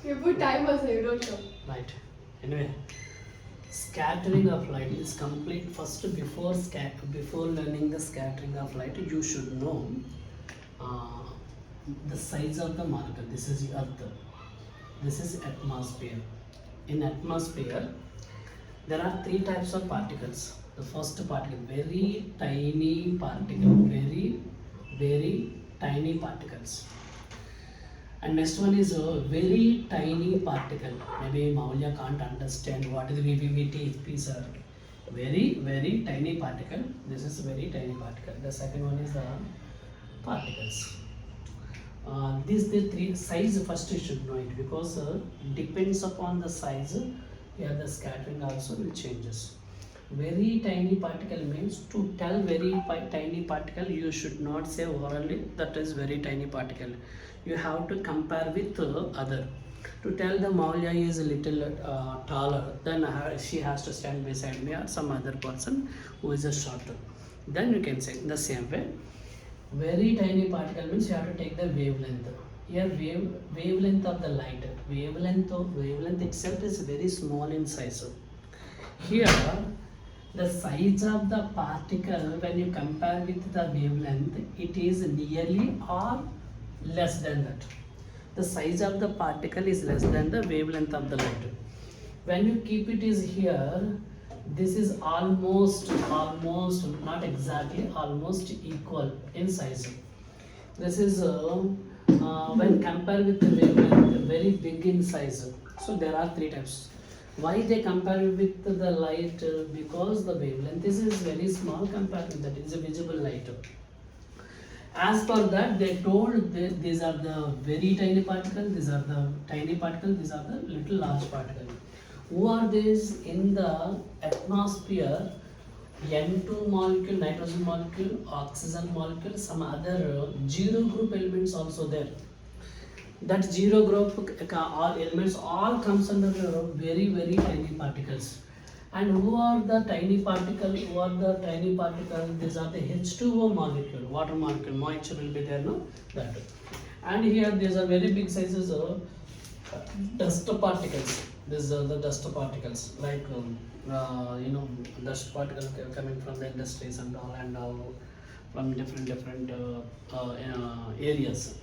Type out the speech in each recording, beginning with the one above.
You put time also, you don't know. Right. Anyway, scattering of light is complete. First, before learning the scattering of light, you should know uh, the size of the molecule. This is Earth. This is atmosphere. In atmosphere, there are three types of particles. The first particle, very tiny particle, very tiny particles. And next one is a very tiny particle. Maybe Maulya can't understand what is VVT, sir. Very tiny particle. This is very tiny particle. The second one is the particles. These the three size first you should know it, because depends upon the size. Here the scattering also will changes. Very tiny particle means, to tell very tiny particle you should not say orally that is very tiny particle. You have to compare with other. To tell the Maulya is a little taller, then she has to stand beside me or some other person who is a shorter. Then you can say the same way. Very tiny particle means you have to take the wavelength. Here wavelength of the light. Wavelength itself is very small in size. Here the size of the particle, when you compare with the wavelength, it is nearly or less than that. The size of the particle is less than the wavelength of the light. When you keep it is here, this is almost not exactly, almost equal in size. This is when compared with the wavelength, very big in size. So there are three types. Why they compare with the light? Because the wavelength is very small compared with that. It is a visible light. As per that, they told these are the very tiny particles, these are the tiny particles, these are the little large particles. Who are these in the atmosphere? N2 molecule, nitrogen molecule, oxygen molecule, some other zero group elements also there. That zero group all elements all comes under very tiny particles. And who are the tiny particle? These are the H2O molecule, water molecule, moisture will be there, no? That. And here these are very big sizes of dust particles. These are the dust particles, like dust particles coming from the industries and all from different areas.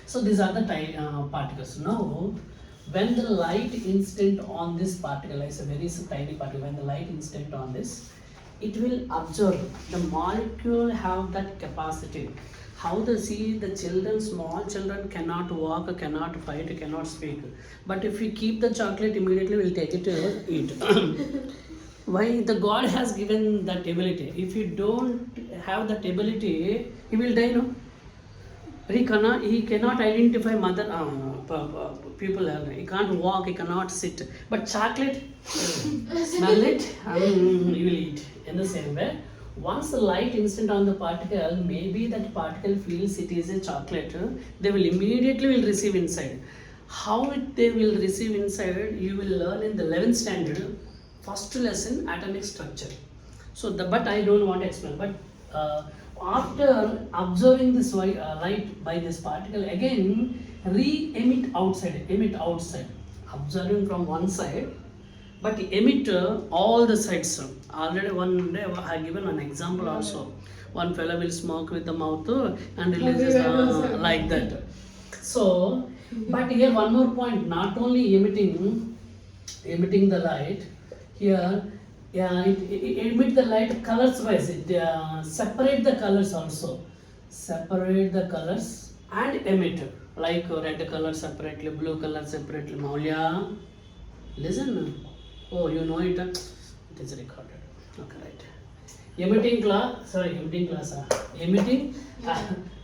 So these are the tiny particles. Now, when the light instant on this particle is a very tiny particle, when the light instant on this, it will absorb. The molecule have that capacity. How they see the children, small children cannot walk, cannot fight, cannot speak. But if you keep the chocolate, immediately will take it to eat. Why? The God has given that ability. If you don't have that ability, he will die, no? He cannot identify mother people. He can't walk, he cannot sit. But chocolate, smell it, you will eat. In the same way, once the light instant on the particle, maybe that particle feels it is a chocolate, they will immediately will receive inside. How they will receive inside, you will learn in the 11th standard, first lesson, atomic structure. So, but I don't want to explain. But after observing this light by this particle, again emit outside, observing from one side, but emit all the sides. Already one day I have given an example also. One fellow will smoke with the mouth and releases like that. So, but here one more point, not only emitting the light, here it emit the light colors wise. It separate the colors also. Separate the colors and emit. Like red color separately, blue color separately. Maulya, listen. Oh, you know it. It is recorded. Okay, right. Emitting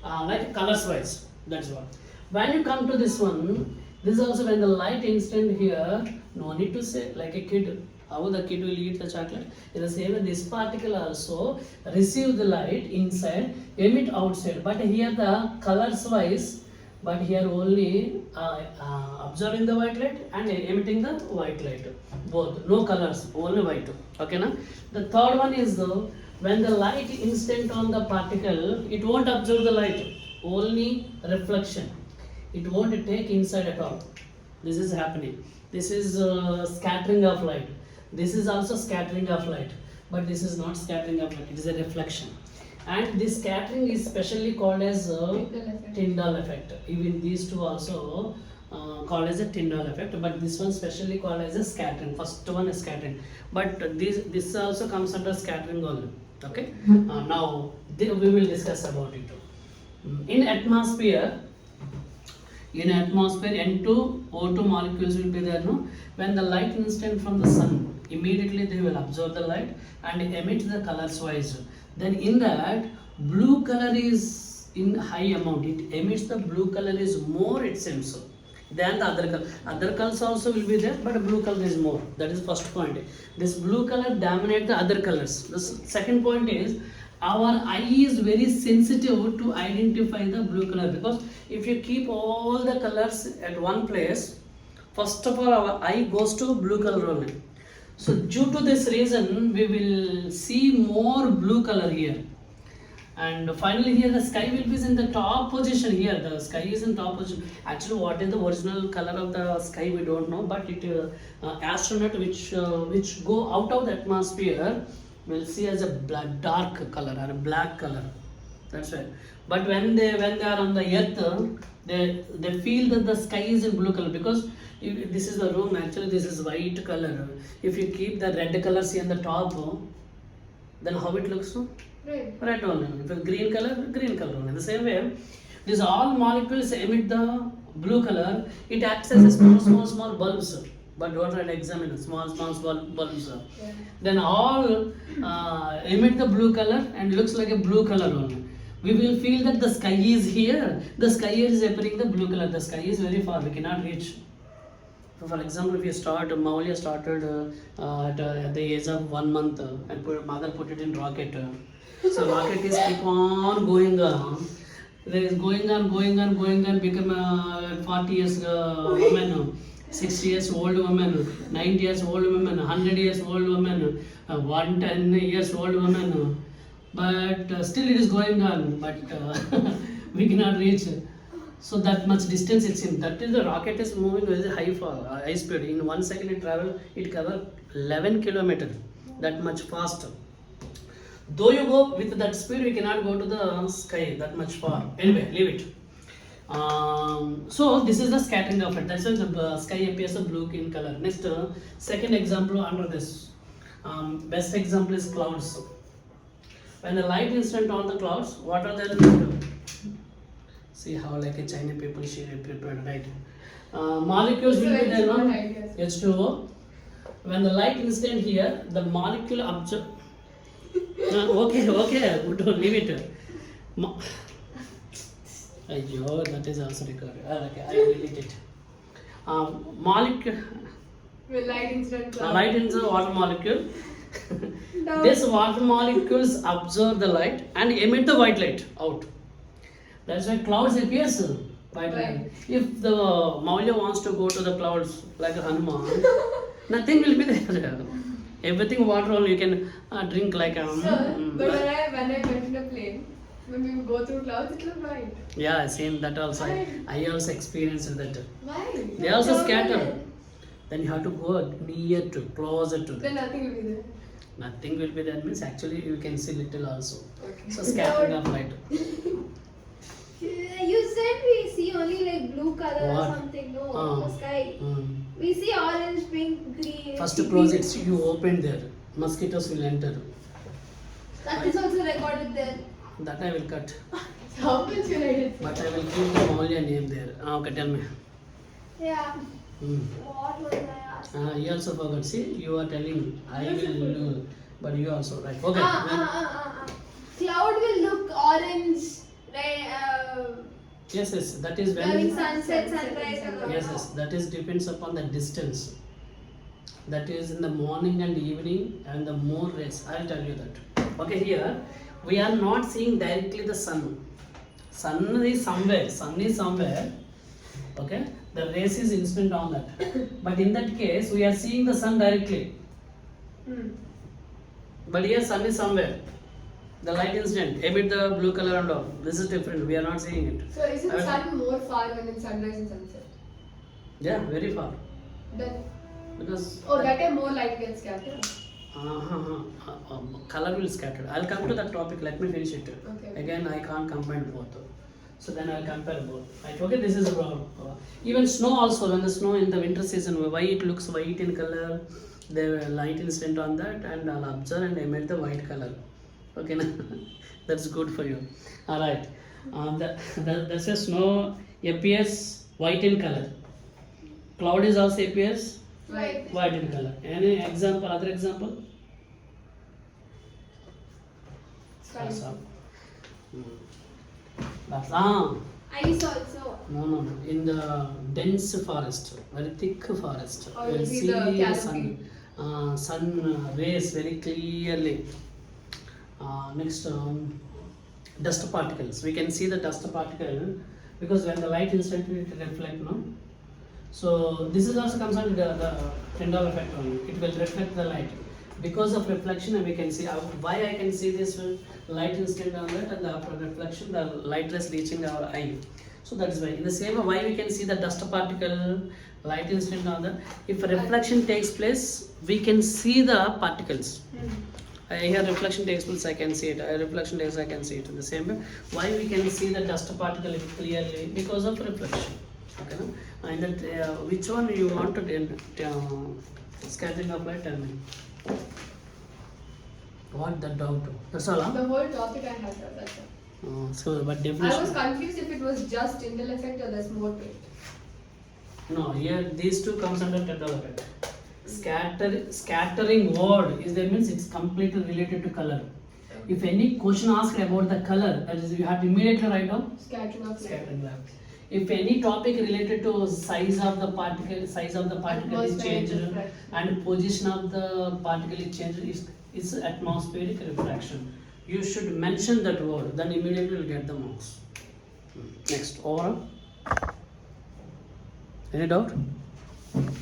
like colors wise. That's what. When you come to this one, this also when the light instant here, no need to say like a kid. How the kid will eat the chocolate? In the same way, this particle also receive the light inside, emit outside. But here the colors wise, but here only observing the white light and emitting the white light. Both, no colors, only white. Okay, na? The third one is when the light instant on the particle, it won't absorb the light, only reflection. It won't take inside at all. This is happening. This is scattering of light. This is also scattering of light, but this is not scattering of light. It is a reflection, and this scattering is specially called as Tyndall effect. Even these two also called as a Tyndall effect, but this one specially called as a scattering. First one is scattering, but this also comes under scattering only. Okay. Now we will discuss about it. In atmosphere, N2 O2 molecules will be there. No, when the light instant from the sun, immediately they will absorb the light and emit the colors wise. Then in that, blue color is in high amount. It emits the blue color is more, it seems so, than the other color. Other colors also will be there, but blue color is more. That is first point. This blue color dominate the other colors. The second point is, our eye is very sensitive to identify the blue color, because if you keep all the colors at one place, first of all our eye goes to blue color only. So due to this reason, we will see more blue color here. And finally here the sky will be in the top position. Here the sky is in top position. Actually, what is the original color of the sky we don't know, but it astronaut which go out of the atmosphere will see as a dark color or a black color. That's right. But when they are on the earth, they feel that the sky is in blue color, because this is the room. Actually, this is white color. If you keep the red colors in the top, then how it looks? Red only. If it's green color only. The same way, these all molecules emit the blue color. It acts as a small bulbs. But don't try to examine small bulbs. Yeah. Then all emit the blue color and looks like a blue color only. We will feel that the sky is here. The sky is appearing the blue color. The sky is very far. We cannot reach. So for example, if you start, Maulya started at the age of 1 month, and mother put it in rocket. So rocket is keep on going on. There is going on, become a 40 years woman, 60 years old woman, 90 years old woman, 100 years old woman, 110 years old woman. But still it is going on, but we cannot reach. So that much distance it seems. That is, the rocket is moving very high speed. In 1 second it cover 11 kilometers. That much faster. Though you go with that speed, we cannot go to the sky that much far. Anyway, leave it. So this is the scattering of it. That's why the sky appears a blue in color. Next, second example under this. Best example is clouds. When the light instant on the clouds, what are there in the middle? See how like a Chinese people prepared, right? Molecules will be there, no? H2O. When the light instant here, the molecule absorb. Okay, don't leave it. That is also recorded. Okay, I will delete it. Molecule. Light instant cloud. Light instant water molecule. No. These water molecules absorb the light and emit the white light out. That's why clouds appears white light. If the Maulya wants to go to the clouds like a Hanuman, nothing will be there. Everything water only. You can drink like a. But when I went in a plane, when we go through clouds, it looked white. Yeah, same that also. I also experienced that. Why? They also scatter. Then you have to go near to, closer to them. Then nothing will be there. Nothing will be there means actually you can see little also. Okay. So scattering of light. You said we see only like blue color What? or something, no, the sky. Mm. We see orange, pink, green. First to close it, you open there. Mosquitoes will enter. That is also recorded there. That I will cut. How much you write it? But I will keep the Maulya name there. Okay, tell me. Yeah. Mm. What was I asking? You also forgot. See, you are telling I will do, but you also right. Okay. Cloud will look orange, right? Yes. That is During when. sunset, sunrise. Yes. That is depends upon the distance. That is in the morning and evening and the more rays. I'll tell you that. Okay, here we are not seeing directly the sun. Sun is somewhere. Okay, the rays is instant on that. But in that case, we are seeing the sun directly. But here sun is somewhere. The light instant, emit the blue color and all. This is different. We are not seeing it. So isn't sun more far when it's sunrise and sunset? Yeah, very far. Then, Because oh, that time more light gets scattered. color will scatter. I'll come to that topic. Let me finish it. Okay. Again, I can't combine both. So then I'll compare both. Right? Okay, this is even snow also. When the snow in the winter season, why it looks white in color, the light instant on that, and I'll observe and emit the white color. Okay, na? That's good for you. All right. That's a snow appears white in color. Cloud is also appears Right. white in color. Any example? Other example? Sky. That's all. That's Ice also. no. In the dense forest, very thick forest, Oh, you'll you'll see see the the canopy. sun rays very clearly. Next, dust particles. We can see the dust particle because when the light instantly it reflect, no. So this is also comes under the Tyndall effect only. It will reflect the light. Because of reflection, we can see why I can see this light instant on that, and after reflection, the light rays reaching our eye. So that is why. In the same way, why we can see the dust particle, light instant on that. If a reflection takes place, we can see the particles. Here reflection takes place, I can see it. Reflection takes, I can see it. In the same way, why we can see the dust particle clearly? Because of reflection. Okay, no? And that, which one you want to scattering of light? Tell me. What the doubt? That's all. Huh? The whole topic I had, that's all. So, but I definition. was confused if it was just Tyndall effect or there's more to it. No, here these two comes under Tyndall effect. Scattering word is there means it's completely related to color. If any question asked about the color, that is you have to immediately write down Scattering of light. scattering light. If any topic related to size of the particle is Atmospheric changed refraction. and position of the particle is changed, is atmospheric refraction. You should mention that word, then immediately you'll get the marks. Next, over. Any doubt?